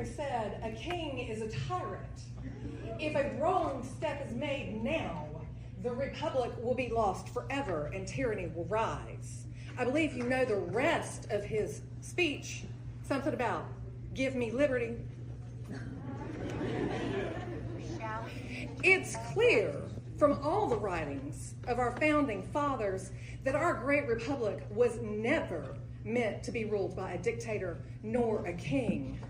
Henry said, a king is a tyrant. If a wrong step is made now, the republic will be lost forever and tyranny will rise. I believe you know the rest of his speech, something about give me liberty. It's clear from all the writings of our founding fathers that our great republic was never meant to be ruled by a dictator nor a king.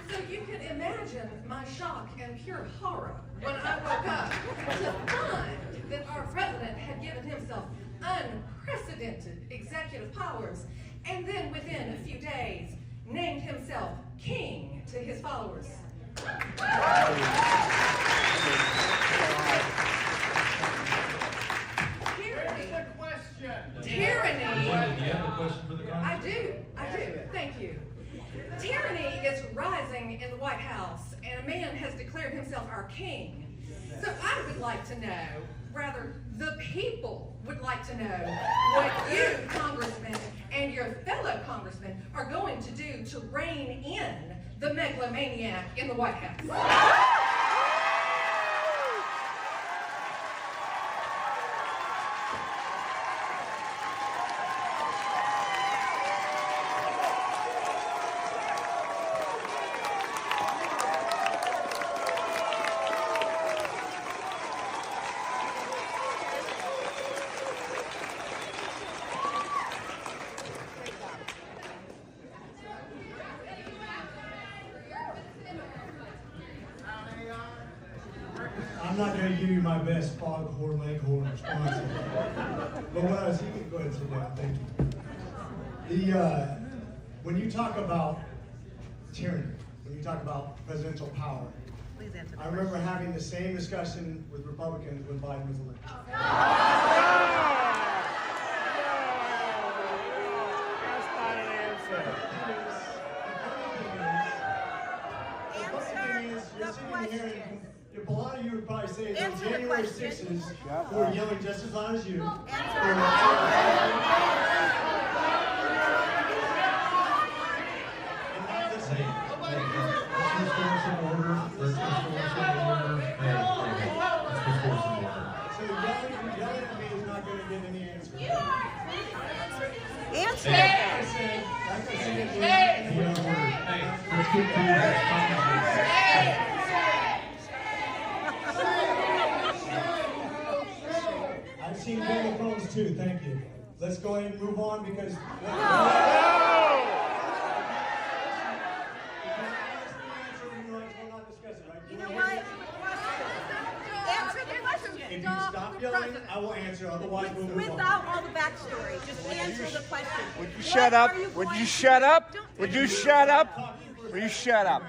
So you can imagine my shock and pure horror when I woke up to find that our president had given himself unprecedented executive powers and then within a few days named himself king to his followers. Tyranny. Do you have a question for the Congress? I do. Thank you. Tyranny is rising in the White House, and a man has declared himself our king. So I would like to know, rather, the people would like to know what you, congressmen, and your fellow congressmen are going to do to rein in the megalomaniac in the White House. I'm not going to give you my best foghorn leghorn response. But what I was thinking, go ahead and sit down, thank you. When you talk about tyranny, when you talk about presidential power, I remember having the same discussion with Republicans when Biden was elected. That's not an answer. You're sitting here and a lot of you would probably say that January 6th who are yelling just as loud as you. So yelling at me is not going to get any answer. Answer. Let's get to that. I've seen Game of Thrones too, thank you. Let's go ahead and move on because... You know what? Answer the question. If you stop yelling, I will answer, otherwise we'll move on. Without all the backstory, just answer the question. Would you shut up? Would you shut up? Would you shut up? Would you shut up?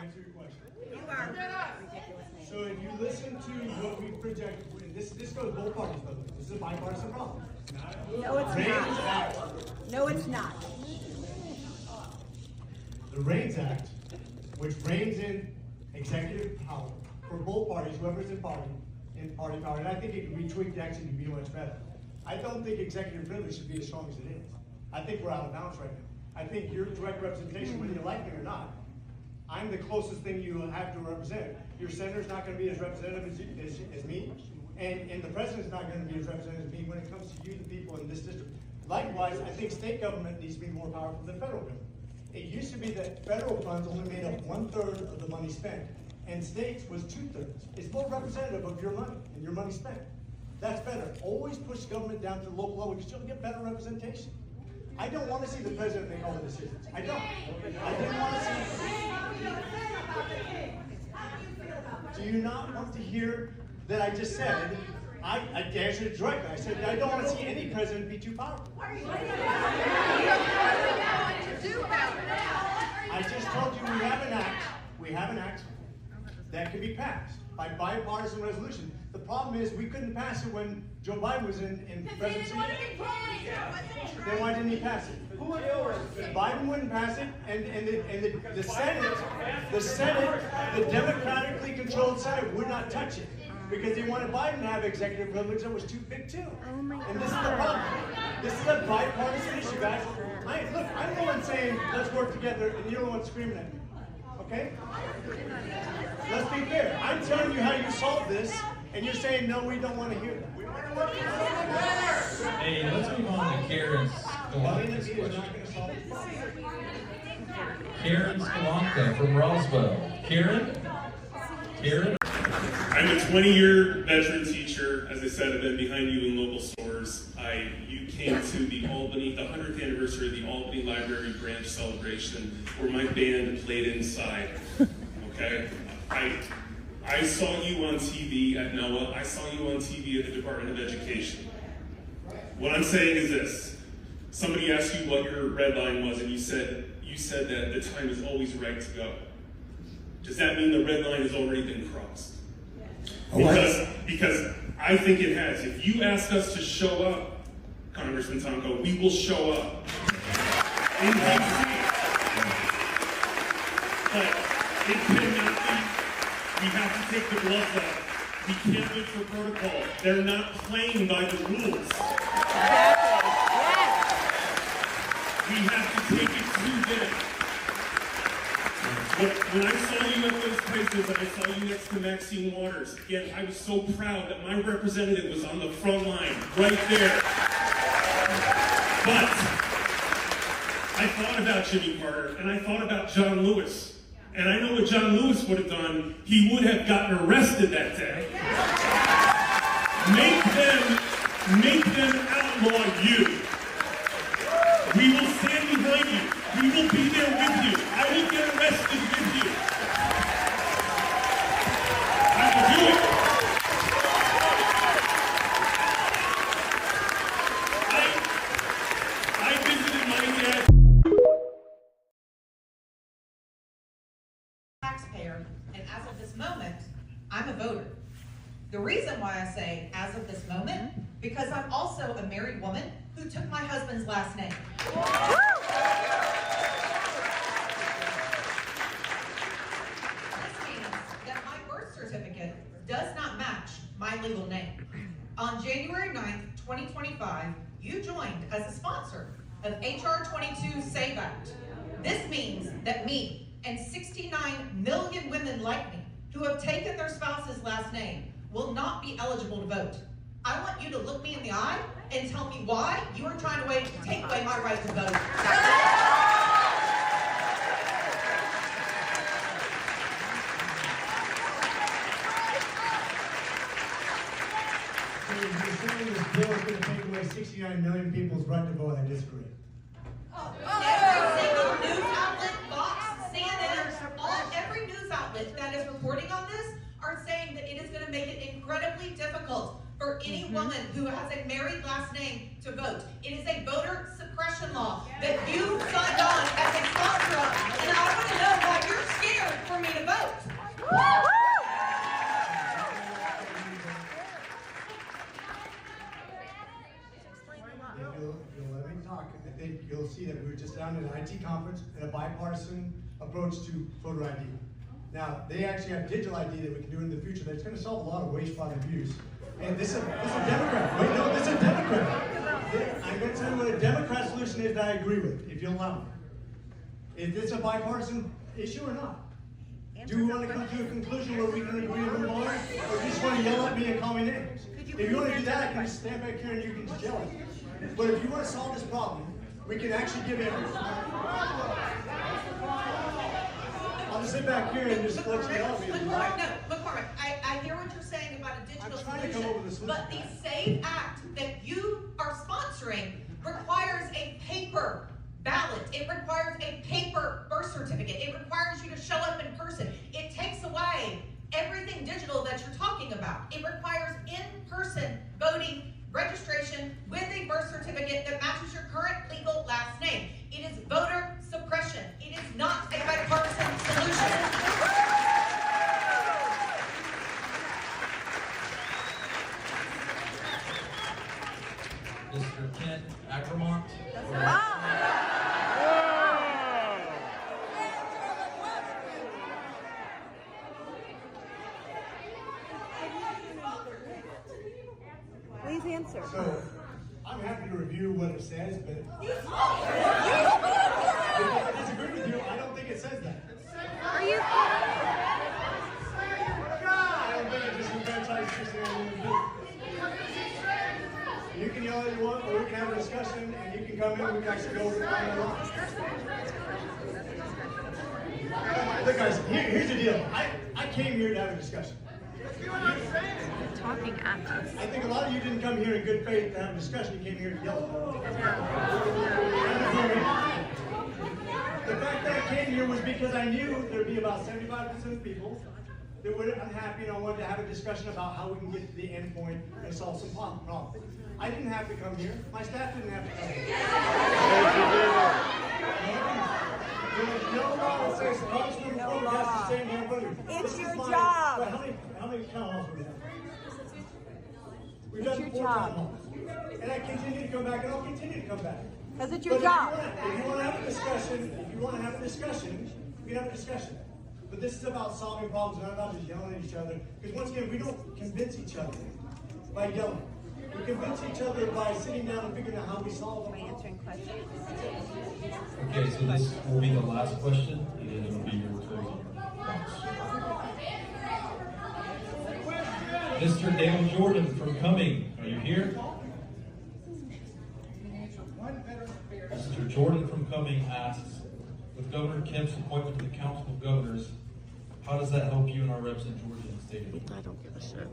You are ridiculous. So if you listen to what we project, this goes both parties, by the way. This is a bipartisan problem. No, it's not. No, it's not. The REINS Act, which reins in executive power for both parties, whoever's in party power, and I think it can be tweaked actually to be much better. I don't think executive privilege should be as strong as it is. I think we're out of bounds right now. I think your direct representation, whether you like me or not, I'm the closest thing you have to represent. Your senator's not going to be as representative as me, and the president's not going to be as representative as me when it comes to you, the people in this district. Likewise, I think state government needs to be more powerful than federal government. It used to be that federal funds only made up 1/3 of the money spent, and states was 2/3. It's more representative of your money and your money spent. That's better. Always push government down to the local level because you'll get better representation. I don't want to see the president make all the decisions. I don't. I didn't want to see. Do you not want to hear that I just said? I answered it directly. I said I don't want to see any president be too powerful. I just told you we have an act. We have an act that can be passed by bipartisan resolution. The The problem is, we couldn't pass it when Joe Biden was in presidency. Then why didn't he pass it? Biden wouldn't pass it, and the Senate, the democratically controlled Senate would not touch it. Because they wanted Biden to have executive privilege that was too big too. And this is the problem. This is a bipartisan issue, guys. Look, I'm the one saying, let's work together, and you're the one screaming at me. Okay? Let's be fair. I'm telling you how you solve this, and you're saying, no, we don't want to hear that. We want to work together. Hey, let's move on to Karen's question. Karen Skalanka from Roswell. Karen? I'm a 20-year veteran teacher. As I said, I've been behind you in local stores. You came to the 100th anniversary of the Albany Library branch celebration where my band played inside, okay? I saw you on TV at NOAA. I saw you on TV at the Department of Education. What I'm saying is this. Somebody asked you what your red line was, and you said that the time is always right to go. Does that mean the red line has already been crossed? Because I think it has. If you ask us to show up, Congressman Tonko, we will show up in D.C. But it cannot be. We have to take the gloves off. We can't live for protocol. They're not playing by the rules. We have to take it to them. When I saw you at those places, and I saw you next to Maxine Waters, again, I was so proud that my representative was on the front line, right there. But I thought about Jimmy Carter, and I thought about John Lewis. And I know what John Lewis would have done. He would have gotten arrested that day. Make them outlaw you. We will stand behind you. We will be there with you. I will get arrested with you. I will do it. I visited my dad. Taxpayer, and as of this moment, I'm a voter. The reason why I say as of this moment, because I'm also a married woman who took my husband's last name. This means that my birth certificate does not match my legal name. On January 9th, 2025, you joined as a sponsor of HR 22 SAVE Act. This means that me and 69 million women like me who have taken their spouse's last name will not be eligible to vote. I want you to look me in the eye and tell me why you are trying to take away my right to vote. You're saying this bill is going to take away 69 million people's right to vote. I disagree. Every single news outlet, Fox, CNN, every news outlet that is reporting on this are saying that it is going to make it incredibly difficult for any woman who has a married last name to vote. It is a voter suppression law that you signed on as a sponsor of, and I want to know why you're scared for me to vote. If you'll let me talk, I think you'll see that we were just down at an IT conference and a bipartisan approach to voter ID. Now, they actually have digital ID that we can do in the future that's going to solve a lot of waste, fraud, and abuse. And this is a Democrat. Wait, no, this is a Democrat. I'm going to tell you what a Democrat solution is that I agree with, if you'll allow me. Is this a bipartisan issue or not? Do we want to come to a conclusion where we can agree to move on? Or do you just want to yell at me and call me names? If you want to do that, I can just stand back here and you can just yell at me. But if you want to solve this problem, we can actually give everything. I'll just sit back here and just let you yell at me. McCormick, I hear what you're saying about a digital solution, but the SAVE Act that you are sponsoring requires a paper ballot. It requires a paper birth certificate. It requires you to show up in person. It takes away everything digital that you're talking about. It requires in-person voting registration with a birth certificate that matches your current legal last name. It is voter suppression. It is not a bipartisan solution. Mr. Kent Agramont. Please answer. So, I'm happy to review what it says, but I disagree with you. I don't think it says that. Are you? I don't think it just enfranchises Christianity. You can yell all you want, or we can have a discussion, and you can come in, we can actually go over it all night long. Look guys, here's the deal. I came here to have a discussion. Talking at us. I think a lot of you didn't come here in good faith to have a discussion, you came here to yell. The fact that I came here was because I knew there'd be about 75% of people that were unhappy, and I wanted to have a discussion about how we can get to the end point and solve some problems. I didn't have to come here. My staff didn't have to come here. There's no law that says Congressman Ford has to stand here in front of you. It's This your is my- job. But how many town halls do we have? We've done your 4 job. town halls. And I continue to come back, and I'll continue to come back. Because it's But your job. If you want to have a discussion, we can have a discussion. But this is about solving problems, not about just yelling at each other. Because once again, we don't convince each other by yelling. We convince each other by sitting down and figuring out how we solve them. Answering questions. Okay, so this will be the last question, and then it'll be your closing thoughts. Mr. Dale Jordan from Cumming, are you here? Mr. Jordan from Cumming asks, with Governor Kemp's appointment to the Council of Governors, how does that help you and our reps in Georgia and state of Georgia? I don't give a shit.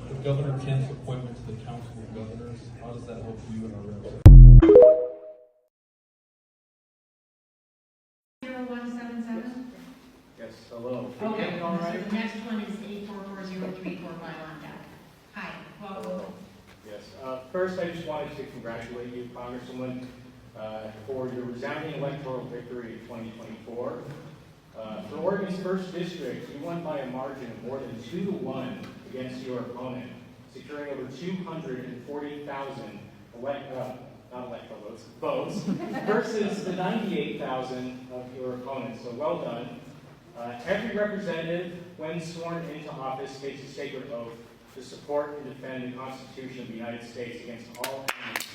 With Governor Kemp's appointment to the Council of Governors, how does that help you and our reps? 0177? Yes, hello. Okay, All right. so the next one is 8440345 on deck. Hi, welcome. Yes, first I just wanted to congratulate you, Congresswoman, for your resounding electoral victory in 2024. For Oregon's 1st district, you won by a margin of more than 2-1 against your opponent, securing over 240,000 votes versus the 98,000 of your opponent. So well done. Every representative, when sworn into office, takes a sacred oath to support and defend the Constitution of the United States against all enemies.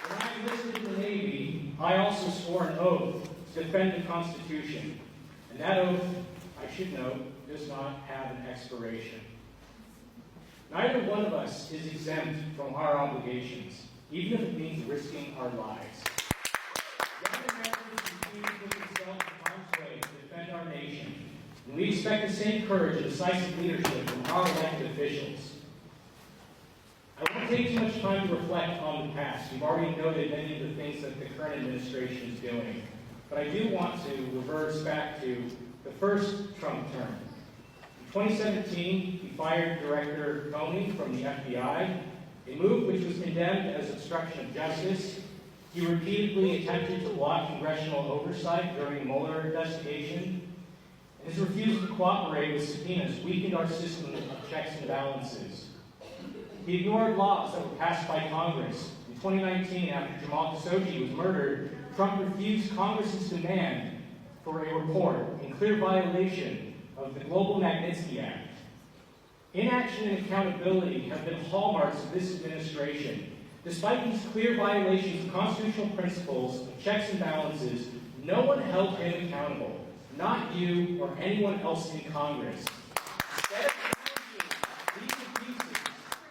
When I enlisted in the Navy, I also swore an oath to defend the Constitution. And that oath, I should note, does not have an expiration. Neither one of us is exempt from our obligations, even if it means risking our lives. Young Americans continue to put themselves in harm's way to defend our nation, and we expect the same courage and decisive leadership from our elected officials. I won't take too much time to reflect on the past. We've already noted many of the things that the current administration is doing. But I do want to reverse back to the first Trump term. In 2017, he fired Director Comey from the FBI, a move which was condemned as obstruction of justice. He repeatedly attempted to block congressional oversight during the Mueller investigation. And his refusal to cooperate with subpoenas weakened our system of checks and balances. He ignored laws that were passed by Congress. In 2019, after Jamal Khashoggi was murdered, Trump refused Congress's demand for a report in clear violation of the Global Magnitsky Act. Inaction and accountability have been hallmarks of this administration. Despite these clear violations of constitutional principles of checks and balances, no one held him accountable. Not you or anyone else in Congress. Instead of these abuses,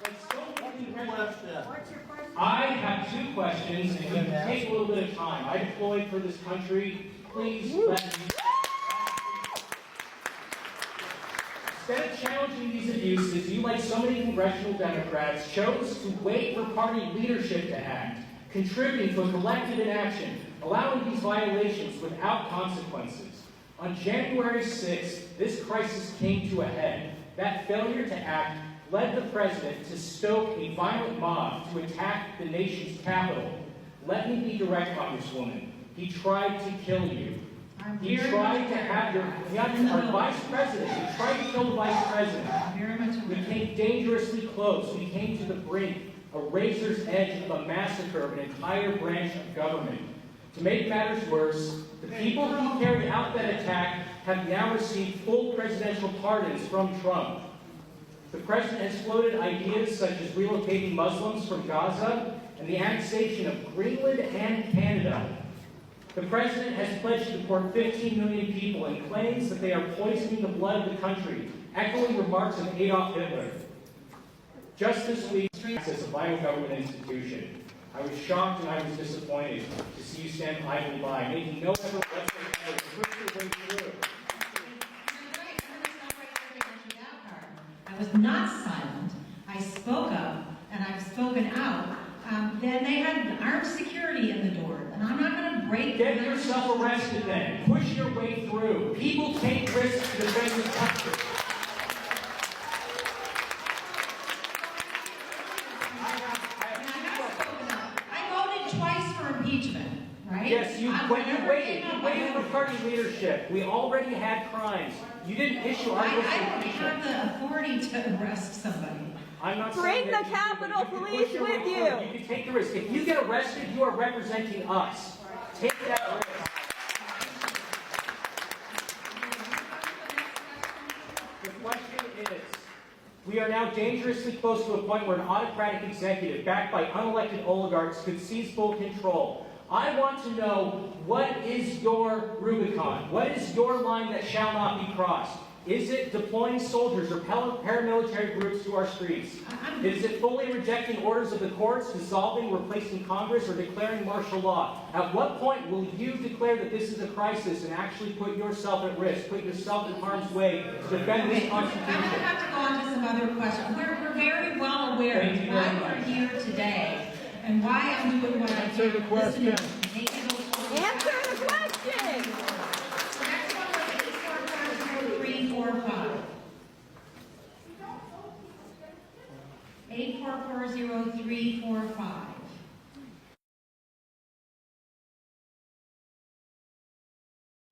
like so many I have 2 questions, and you can take a little bit of time. I deployed for this country. Please let me. Instead of challenging these abuses, you, like so many congressional Democrats, chose to wait for party leadership to act, contributing to a collective inaction, allowing these violations without consequences. On January 6th, this crisis came to a head. That failure to act led the president to stoke a violent mob to attack the nation's capital. Let me be direct, Congresswoman. He tried to kill you. He tried to have our vice president. He tried to kill the vice president. We came dangerously close. We came to the brink, a razor's edge of a massacre of an entire branch of government. To make matters worse, the people who carried out that attack have now received full presidential pardons from Trump. The president has floated ideas such as relocating Muslims from Gaza and the annexation of Greenland and Canada. The president has pledged to deport 15 million people and claims that they are poisoning the blood of the country, echoing remarks of Adolf Hitler. Just this week, as a vital government institution, I was shocked and I was disappointed to see you stand idly by, making no effort whatsoever to push your way through. I was not silent. I spoke up, and I've spoken out. Then they had armed security in the door, and I'm not going to break. Get yourself arrested then. Push your way through. People take risks to defend this country. I voted twice for impeachment, right? Yes, you waited for party leadership. We already had crimes. You didn't issue articles of I don't impeachment. have the authority to arrest somebody. I'm not Bring saying the that Capitol you Police push your way with through. you. You can take the risk. If you get arrested, you are representing us. Take that risk. The question is, we are now dangerously close to a point where an autocratic executive backed by unelected oligarchs could seize full control. I want to know, what is your Rubicon? What is your line that shall not be crossed? Is it deploying soldiers or paramilitary groups to our streets? Is it fully rejecting orders of the courts, dissolving, replacing Congress, or declaring martial law? At what point will you declare that this is a crisis and actually put yourself at risk, put yourself in harm's way to defend this Constitution? I'm going to have to go on to some other questions. We're very well aware of why we're here today and why I'm doing what I'm doing. Answer the question. Answer the question. 8440345.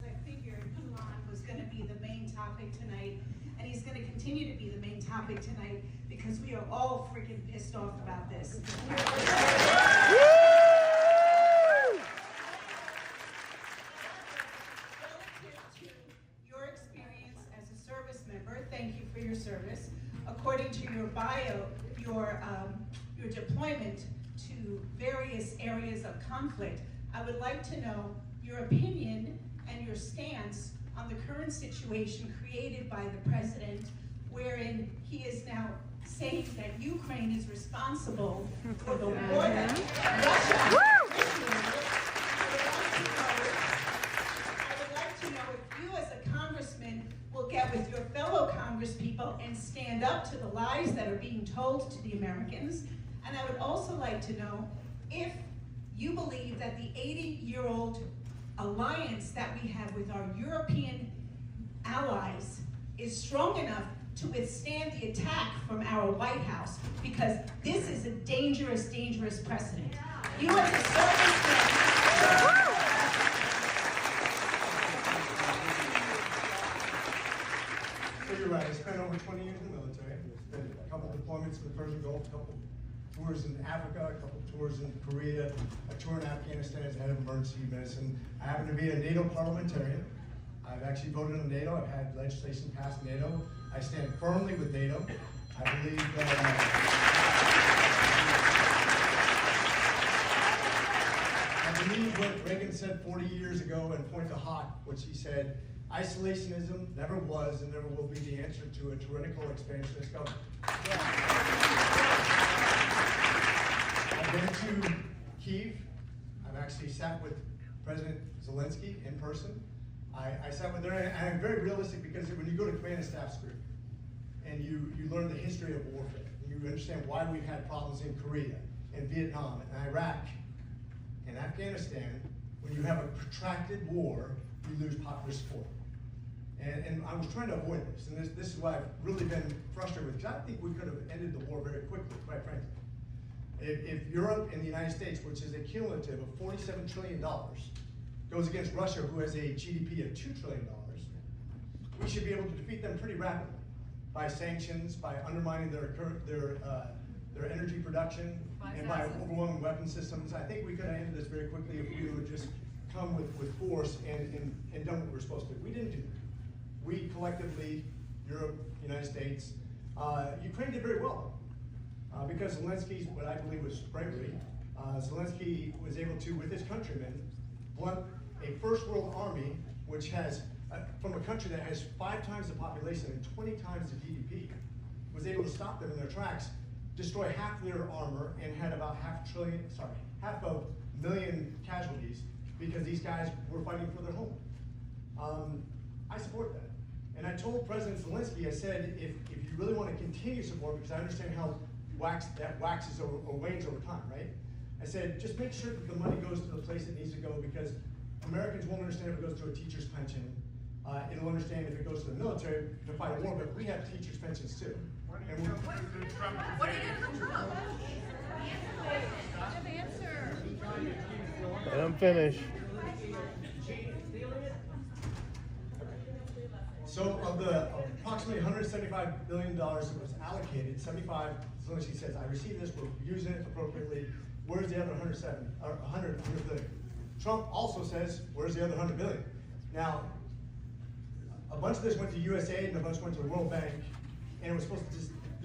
I figured Elon was going to be the main topic tonight, and he's going to continue to be the main topic tonight because we are all freaking pissed off about this. Your experience as a service member, thank you for your service. According to your bio, your deployment to various areas of conflict, I would like to know your opinion and your stance on the current situation created by the president, wherein he is now saying that Ukraine is responsible for the war that Russia I would like to know if you as a congressman will get with your fellow congresspeople and stand up to the lies that are being told to the Americans. And I would also like to know if you believe that the 80-year-old alliance that we have with our European allies is strong enough to withstand the attack from our White House, because this is a dangerous, dangerous precedent. You as a serviceman, So you're right, I spent over 20 years in the military. I spent a couple deployments in the Persian Gulf, a couple tours in Africa, a couple tours in Korea, a tour in Afghanistan as head of emergency medicine. I happen to be a NATO parliamentarian. I've actually voted on NATO. I've had legislation passed NATO. I stand firmly with NATO. I believe what Reagan said 40 years ago in Point du Hoc, which he said, isolationism never was and never will be the answer to a tyrannical expansionist government. I've been to Kyiv. I've actually sat with President Zelensky in person. I sat with her, and I'm very realistic because when you go to command and staff school and you learn the history of warfare, and you understand why we've had problems in Korea, in Vietnam, in Iraq, in Afghanistan, when you have a protracted war, you lose popular support. And I was trying to avoid this, and this is why I've really been frustrated with, because I think we could have ended the war very quickly, quite frankly. If Europe and the United States, which is a cumulative of $47 trillion, goes against Russia, who has a GDP of $2 trillion, we should be able to defeat them pretty rapidly by sanctions, by undermining their energy production, and by overwhelming weapon systems. I think we could have ended this very quickly if we would just come with force and done what we were supposed to do. We didn't do that. We collectively, Europe, United States, Ukraine did very well, because Zelensky's, what I believe was bravery, Zelensky was able to, with his countrymen, blunt a first world army, which has, from a country that has 5 times the population and 20 times the GDP, was able to stop them in their tracks, destroy half their armor, and had about half a million casualties because these guys were fighting for their home. I support that. And I told President Zelensky, I said, if you really want to continue support, because I understand how that waxes or wanes over time, right? I said, just make sure that the money goes to the place it needs to go, because Americans won't understand if it goes to a teacher's pension. It'll understand if it goes to the military to fight a war, but we have teachers' pensions too. And What do you get from Trump? Answer. Let him finish. So of the approximately $175 billion that was allocated, 75, Zelensky says, I received this, we're using it appropriately. Where's the other 100 billion? Trump also says, where's the other 100 billion? Now, a bunch of this went to USAID and a bunch went to the World Bank, and it was supposed to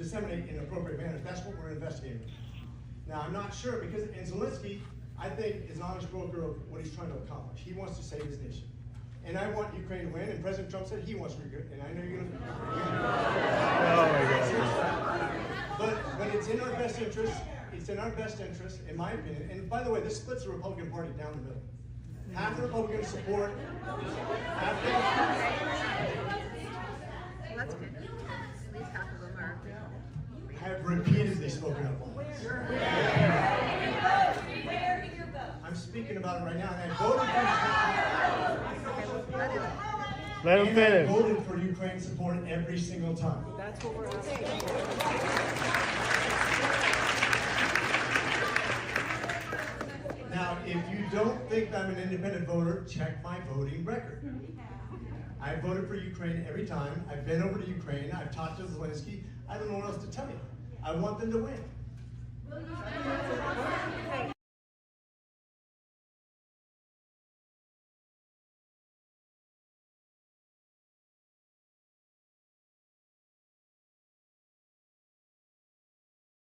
disseminate in appropriate manners. That's what we're investigating. Now, I'm not sure, because Zelensky, I think, is an honest broker of what he's trying to accomplish. He wants to save his nation. And I want Ukraine to win, and President Trump said he wants to win, and I know you're going to. Oh my God. But it's in our best interest. It's in our best interest, in my opinion. And by the way, this splits the Republican Party down the middle. Half the Republicans support. Half the. Well, that's good. At least half of them are. Have repeatedly spoken up on this. I'm speaking about it right now, and I voted for Ukraine. Let him finish. I voted for Ukraine support every single time. That's what we're asking. Now, if you don't think I'm an independent voter, check my voting record. I voted for Ukraine every time. I've been over to Ukraine. I've talked to Zelensky. I don't know what else to tell you. I want them to win. Hey,